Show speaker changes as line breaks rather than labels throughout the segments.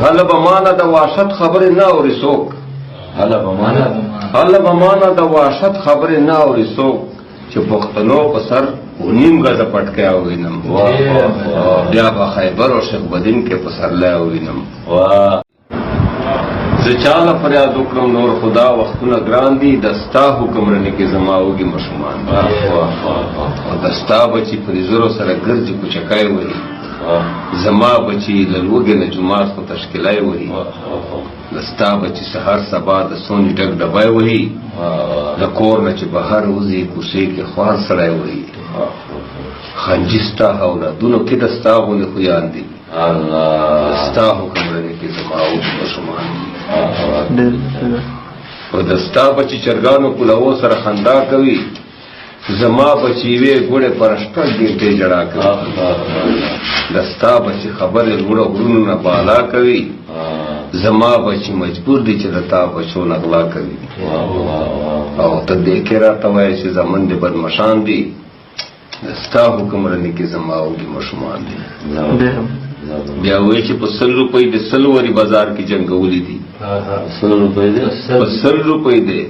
هله بمانه د وحشت خبرې نه اوري څوک هله بمانه د وحشت خبرې نه اوري څوک چې پښتنو په سر نیم غزه پټکیا وینم بیا به خیبر او شیخ بدین کې په سرلی وینم زه چاله فریاد وکړم نور خدا وختونه ګران دي د ستا حکمرنۍ کې زما وږي ماشومان او د ستا بچي په زرو سره ګرځي کوچکای وهي زما بچي له لوږې نه جومات خو تشکیلای وهي د ستا بچي سهار سبا د سوني ډک ډبای وهي د کور نه چې بهر وځي کوڅې کې خوار سړی وهي خنجي ستا اولادونو کې د ستا غوندې خویان دي ستا حکمرنۍ کې زما وږي ماشومان او د ستا بچي چرګانو پلوو سره خندا کوي زما بچی وی ګوړې پر شپږ ګنټې جړا کوي د ستا بچي خبرې لوړه غرونو نه بالا کوي زما بچي مجبور دي چې د تا بچو نه غلا کوي او ته دې کې راته وایې چې زمن دې بدمشان دي د ستا حکمرنۍ کې زما وږي ماشومان دي بیا وایي چې په 100 روپۍ د 100 وری بازار کې جنګولي دي 100 روپۍ دې په 100 روپۍ دې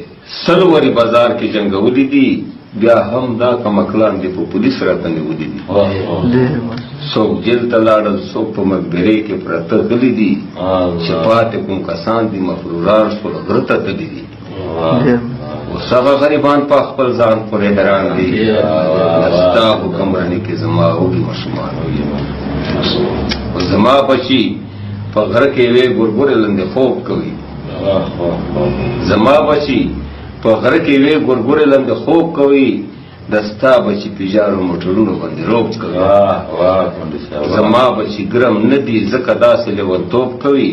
100 وری بازار کې جنګولي دي بیا هم دا کمکلان دي په پولیس راته نیولي دي څوک جیل ته لاړل څوک په مقبرې کې پراته غلي دي چې پاتې کوم کسان دي مفروران شول غره ته تللي دي اوس هغه غریبان په خپل ځان پورې حیران دي د ستا حکمرنۍ کې زما وږي ماشومان او زما بچي په غره کې وې ګورګورې لاندې خوب کوي زما بچي په غره کې وې ګورګورې لاندې خوب کوي د ستا بچي پیژارو موټرونو باندې روب کوي زما بچي ګرم نه دي ځکه داسې لیونتوب کوي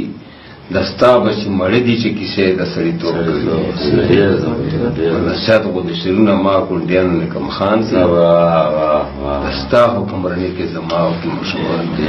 د ستا بچي مړه دي چې کیسې د سړیتوب کوي نصیحت غوندې شعرونه ما کونډیانو نه کم خان دي د ستا حکمرنۍ کې زما وږي ماشومان دي